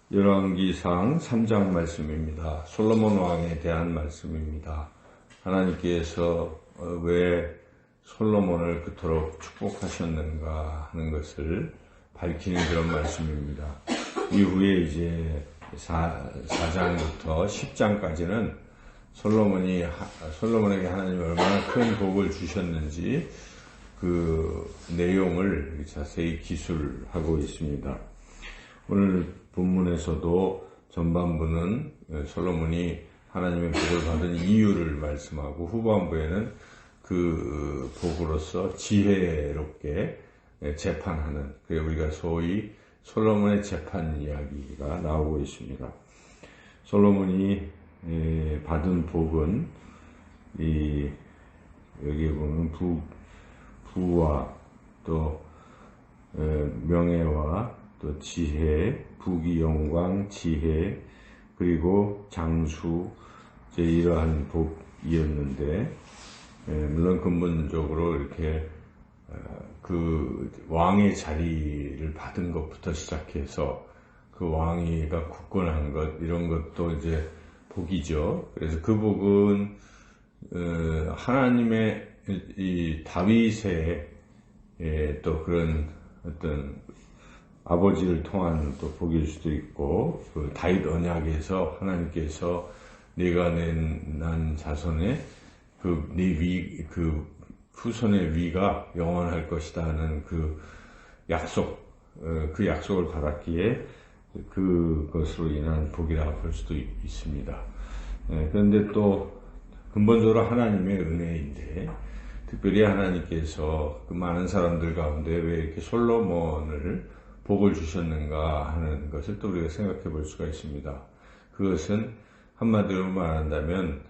열왕기상 3장 말씀입니다. 솔로몬 왕에 대한 말씀입니다. 하나님께서 왜 솔로몬을 그토록 축복하셨는가 하는 것을 밝히는 그런 말씀입니다. 이후에 이제 4장부터 10장까지는 솔로몬에게 하나님이 얼마나 큰 복을 주셨는지 그 내용을 자세히 기술하고 있습니다. 오늘 본문에서도 전반부는 솔로몬이 하나님의 복을 받은 이유를 말씀하고 후반부에는 그 복으로서 지혜롭게 재판하는, 그게 우리가 소위 솔로몬의 재판 이야기가 나오고 있습니다. 솔로몬이 받은 복은 여기 보면 부와 또 명예와 또 지혜, 부귀 영광, 지혜, 그리고 장수, 이러한 복이었는데, 물론 근본적으로 이렇게 그 왕의 자리를 받은 것부터 시작해서 그 왕위가 굳건한 것, 이런 것도 이제 복이죠. 그래서 그 복은 하나님의 이 다윗의 또 그런 어떤 아버지를 통한 또 복일 수도 있고, 그 다윗 언약에서 하나님께서 네가 난 자손의 그 후손의 위가 영원할 것이다 하는 그 약속, 그 약속을 받았기에 그것으로 인한 복이라 볼 수도 있습니다. 그런데 또 근본적으로 하나님의 은혜인데, 특별히 하나님께서 그 많은 사람들 가운데 왜 이렇게 솔로몬을 복을 주셨는가 하는 것을 또 우리가 생각해 볼 수가 있습니다. 그것은 한마디로 말한다면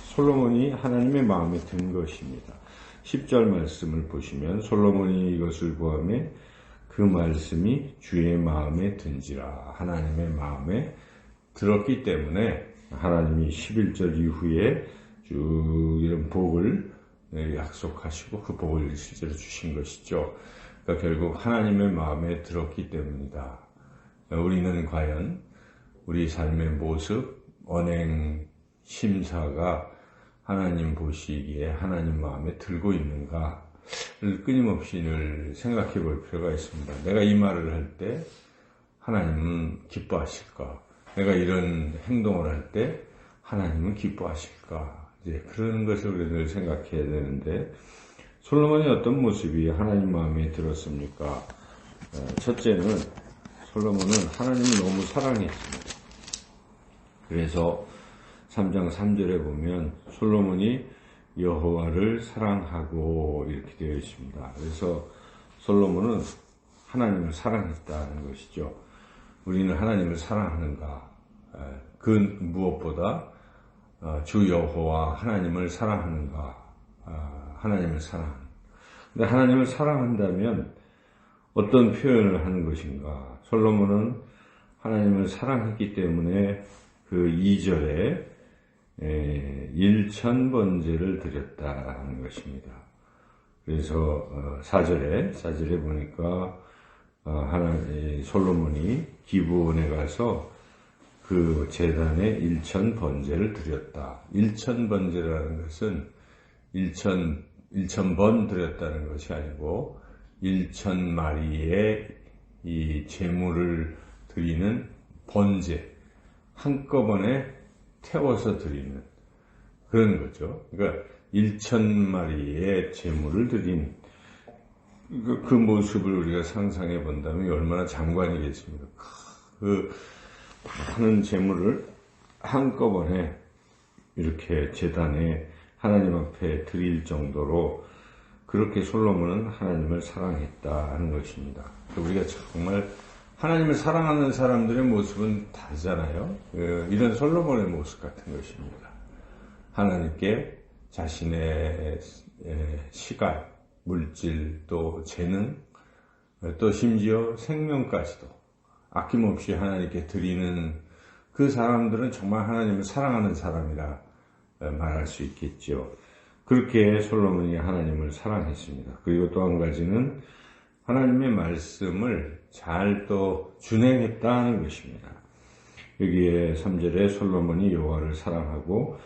솔로몬이 하나님의 마음에 든 것입니다. 10절 말씀을 보시면 솔로몬이 이것을 구하며 그 말씀이 주의 마음에 든지라, 하나님의 마음에 들었기 때문에 하나님이 11절 이후에 쭉 이런 복을 약속하시고 그 복을 실제로 주신 것이죠. 그러니까 결국 하나님의 마음에 들었기 때문이다. 우리는 과연 우리 삶의 모습, 언행, 심사가 하나님 보시기에 하나님 마음에 들고 있는가를 끊임없이 늘 생각해 볼 필요가 있습니다. 내가 이 말을 할 때 하나님은 기뻐하실까? 내가 이런 행동을 할 때 하나님은 기뻐하실까? 이제 그런 것을 우리가 늘 생각해야 되는데, 솔로몬이 어떤 모습이 하나님 마음에 들었습니까? 첫째는 솔로몬은 하나님을 너무 사랑했습니다. 그래서 3장 3절에 보면 솔로몬이 여호와를 사랑하고 이렇게 되어 있습니다. 그래서 솔로몬은 하나님을 사랑했다는 것이죠. 우리는 하나님을 사랑하는가? 그 무엇보다 주 여호와 하나님을 사랑하는가? 하나님을 사랑하는. 근데 하나님을 사랑한다면 어떤 표현을 하는 것인가? 솔로몬은 하나님을 사랑했기 때문에 그 2절에 1000번제를 드렸다는 것입니다. 그래서 4절에 보니까 솔로몬이 기브온에 가서 그 제단에 1000번제를 드렸다. 1000번제라는 것은 1000번 드렸다는 것이 아니고 1000마리의 이 제물을 드리는 번제, 한꺼번에 태워서 드리는 그런 거죠. 그러니까 1000마리의 제물을 드린 그 모습을 우리가 상상해 본다면 얼마나 장관이겠습니까? 그 많은 제물을 한꺼번에 이렇게 제단에 하나님 앞에 드릴 정도로 그렇게 솔로몬은 하나님을 사랑했다는 것입니다. 우리가 정말 하나님을 사랑하는 사람들의 모습은 다르잖아요. 이런 솔로몬의 모습 같은 것입니다. 하나님께 자신의 시간, 물질, 또 재능, 또 심지어 생명까지도 아낌없이 하나님께 드리는 그 사람들은 정말 하나님을 사랑하는 사람이라 말할 수 있겠죠. 그렇게 솔로몬이 하나님을 사랑했습니다. 그리고 또 한 가지는 하나님의 말씀을 잘 또 준행했다는 것입니다. 여기에 3절에 솔로몬이 여호와를 사랑하고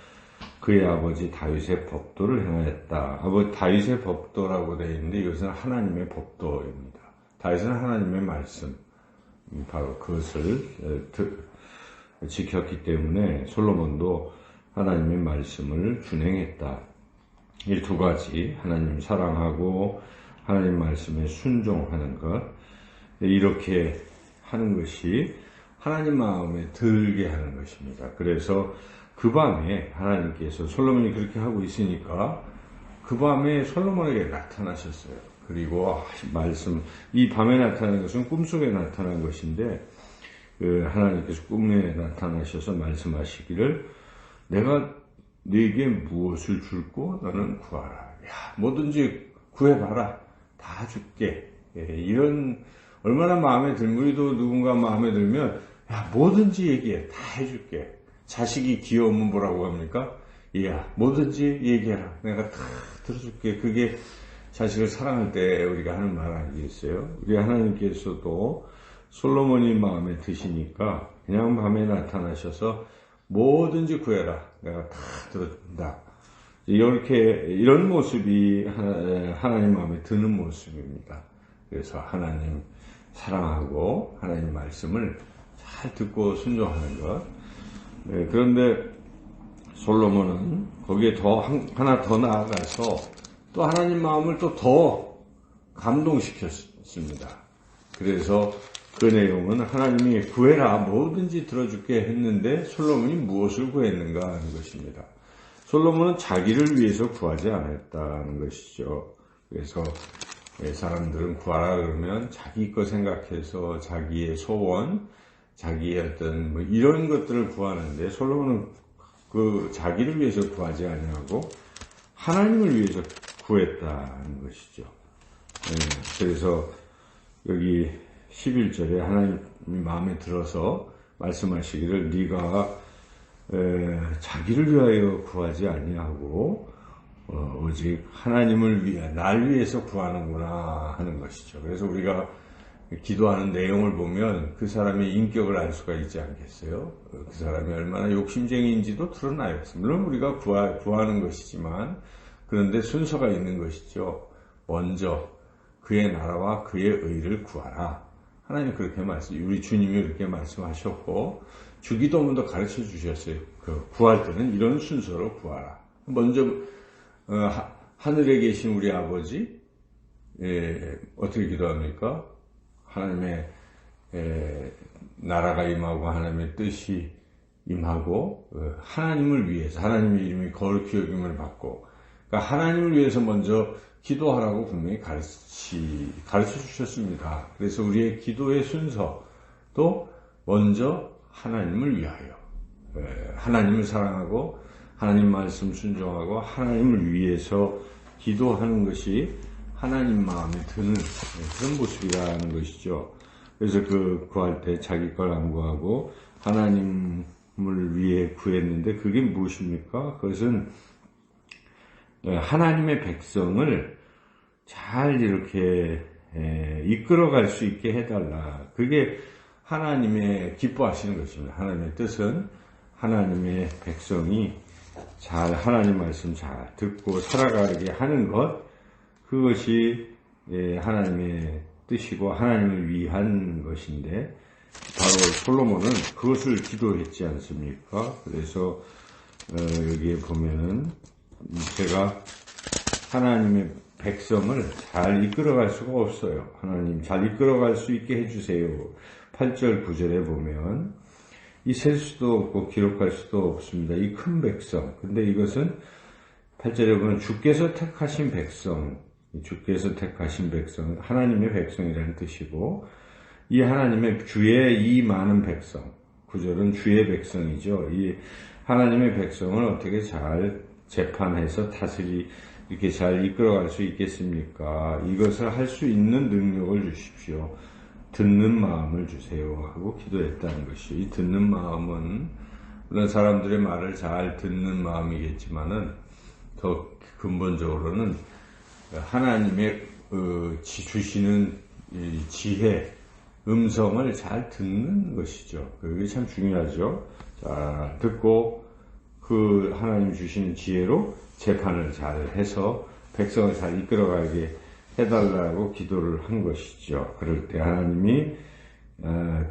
그의 아버지 다윗의 법도를 행하였다. 다윗의 법도라고 되어 있는데 이것은 하나님의 법도입니다. 다윗은 하나님의 말씀, 바로 그것을 지켰기 때문에 솔로몬도 하나님의 말씀을 준행했다. 이 두 가지, 하나님 사랑하고 하나님 말씀에 순종하는 것, 이렇게 하는 것이 하나님 마음에 들게 하는 것입니다. 그래서 그 밤에 하나님께서 솔로몬이 그렇게 하고 있으니까 그 밤에 솔로몬에게 나타나셨어요. 그리고 말씀, 이 밤에 나타난 것은 꿈속에 나타난 것인데 하나님께서 꿈에 나타나셔서 말씀하시기를 내가 네게 무엇을 줄고 너는 구하라. 야, 뭐든지 구해봐라. 다 줄게. 이런 얼마나 마음에 들면, 우리도 누군가 마음에 들면 야, 뭐든지 얘기해. 다 해줄게. 자식이 귀여우면 뭐라고 합니까? 야, 뭐든지 얘기해라. 내가 다 들어줄게. 그게 자식을 사랑할 때 우리가 하는 말 아니겠어요? 우리 하나님께서도 솔로몬이 마음에 드시니까 그냥 밤에 나타나셔서 뭐든지 구해라. 내가 다 들어준다. 이런 모습이 하나님 마음에 드는 모습입니다. 그래서 하나님 사랑하고 하나님 말씀을 잘 듣고 순종하는 것. 그런데 솔로몬은 거기에 하나 더 나아가서 또 하나님 마음을 또 더 감동시켰습니다. 그래서 그 내용은 하나님이 구해라 뭐든지 들어줄게 했는데 솔로몬이 무엇을 구했는가 하는 것입니다. 솔로몬은 자기를 위해서 구하지 않았다는 것이죠. 그래서 사람들은 구하라 그러면 자기 거 생각해서 자기의 소원, 자기의 어떤 이런 것들을 구하는데 솔로몬은 그 자기를 위해서 구하지 아니하고 하나님을 위해서 구했다는 것이죠. 그래서 여기 11절에 하나님이 마음에 들어서 말씀하시기를 네가 자기를 위하여 구하지 아니하고 오직 하나님을 위해 날 위해서 구하는구나 하는 것이죠. 그래서 우리가 기도하는 내용을 보면 그 사람의 인격을 알 수가 있지 않겠어요? 그 사람이 얼마나 욕심쟁이인지도 드러나요. 물론 우리가 구하는 것이지만 그런데 순서가 있는 것이죠. 먼저 그의 나라와 그의 의를 구하라. 하나님 그렇게 우리 주님이 그렇게 말씀하셨고 주기도문도 가르쳐 주셨어요. 구할 때는 이런 순서로 구하라. 먼저 하늘에 계신 우리 아버지 어떻게 기도합니까? 하나님의 나라가 임하고 하나님의 뜻이 임하고 하나님을 위해서 하나님의 이름이 거룩히 여김을 받고 그러니까 하나님을 위해서 먼저 기도하라고 분명히 가르쳐 주셨습니다. 그래서 우리의 기도의 순서도 먼저 하나님을 위하여 하나님을 사랑하고 하나님 말씀 순종하고 하나님을 위해서 기도하는 것이 하나님 마음에 드는 그런 모습이라는 것이죠. 그래서 구할 때 자기 걸 안 구하고 하나님을 위해 구했는데 그게 무엇입니까? 그것은 하나님의 백성을 잘 이렇게 이끌어갈 수 있게 해달라. 그게 하나님의 기뻐하시는 것입니다. 하나님의 뜻은 하나님의 백성이 잘 하나님 말씀 잘 듣고 살아가게 하는 것, 그것이 하나님의 뜻이고 하나님을 위한 것인데 바로 솔로몬은 그것을 기도했지 않습니까? 그래서 여기에 보면은 제가 하나님의 백성을 잘 이끌어갈 수가 없어요. 하나님 잘 이끌어갈 수 있게 해주세요. 8절 9절에 보면 이 셀 수도 없고 기록할 수도 없습니다. 이 큰 백성. 근데 이것은 8절에 보면 주께서 택하신 백성, 주께서 택하신 백성, 하나님의 백성이라는 뜻이고 이 하나님의 주의 이 많은 백성, 9절은 주의 백성이죠. 이 하나님의 백성을 어떻게 잘 재판해서 이렇게 잘 이끌어갈 수 있겠습니까? 이것을 할 수 있는 능력을 주십시오. 듣는 마음을 주세요 하고 기도했다는 것이죠. 이 듣는 마음은 물론 사람들의 말을 잘 듣는 마음이겠지만은 더 근본적으로는 하나님의 주시는 이 지혜, 음성을 잘 듣는 것이죠. 그게 참 중요하죠. 자, 듣고 그 하나님 주시는 지혜로 재판을 잘 해서 백성을 잘 이끌어가게 해달라고 기도를 한 것이죠. 그럴 때 하나님이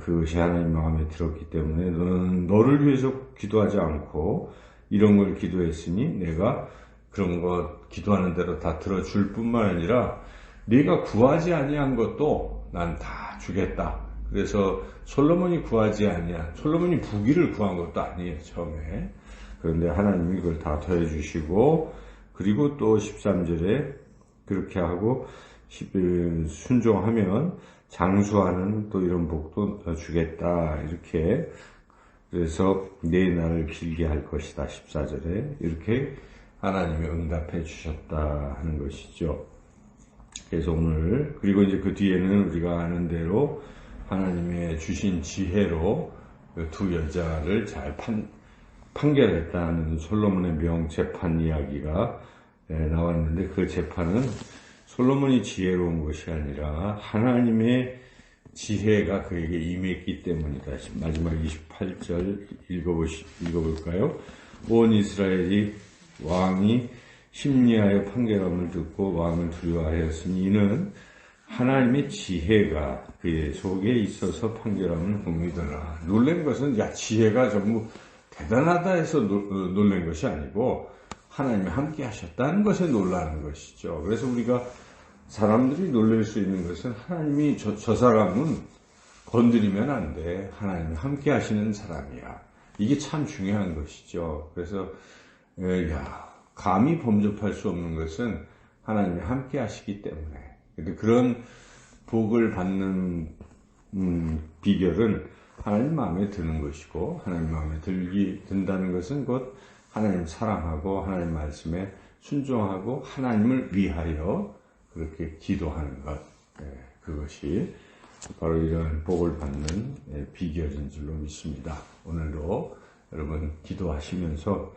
그것이 하나님 마음에 들었기 때문에 너는 너를 위해서 기도하지 않고 이런 걸 기도했으니 내가 그런 거 기도하는 대로 다 들어줄 뿐만 아니라 네가 구하지 아니한 것도 난 다 주겠다. 그래서 솔로몬이 구하지 아니한, 솔로몬이 부귀를 구한 것도 아니에요, 처음에. 그런데 하나님이 그걸 다 더해주시고, 그리고 또 13절에 그렇게 하고, 순종하면 장수하는 또 이런 복도 주겠다. 이렇게. 그래서 내 날을 길게 할 것이다. 14절에. 이렇게 하나님이 응답해 주셨다 하는 것이죠. 그래서 오늘, 그리고 이제 그 뒤에는 우리가 아는 대로 하나님의 주신 지혜로 그 두 여자를 잘 판결했다는 솔로몬의 명재판 이야기가 나왔는데 그 재판은 솔로몬이 지혜로운 것이 아니라 하나님의 지혜가 그에게 임했기 때문이다. 마지막 28절 읽어볼까요? 온 이스라엘이 왕이 심리하여 판결함을 듣고 왕을 두려워하였으니 이는 하나님의 지혜가 그의 속에 있어서 판결함을 공유더라. 놀란 것은 지혜가 전부 대단하다 해서 놀란 것이 아니고 하나님이 함께 하셨다는 것에 놀라는 것이죠. 그래서 우리가 사람들이 놀랄 수 있는 것은 하나님이 저 사람은 건드리면 안 돼. 하나님이 함께 하시는 사람이야. 이게 참 중요한 것이죠. 그래서 감히 범접할 수 없는 것은 하나님이 함께 하시기 때문에. 그런 복을 받는 비결은 하나님 마음에 드는 것이고, 하나님 마음에 든다는 것은 곧 하나님 사랑하고 하나님 말씀에 순종하고 하나님을 위하여 그렇게 기도하는 것. 그것이 바로 이러한 복을 받는 비결인 줄로 믿습니다. 오늘도 여러분 기도하시면서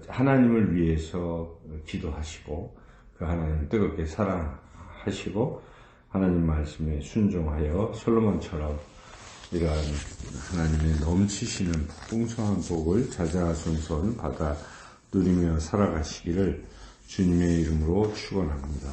하나님을 위해서 기도하시고 그 하나님을 뜨겁게 사랑하시고 하나님 말씀에 순종하여 솔로몬처럼 이러한 하나님의 넘치시는 풍성한 복을 자자손손 받아 누리며 살아가시기를 주님의 이름으로 축원합니다.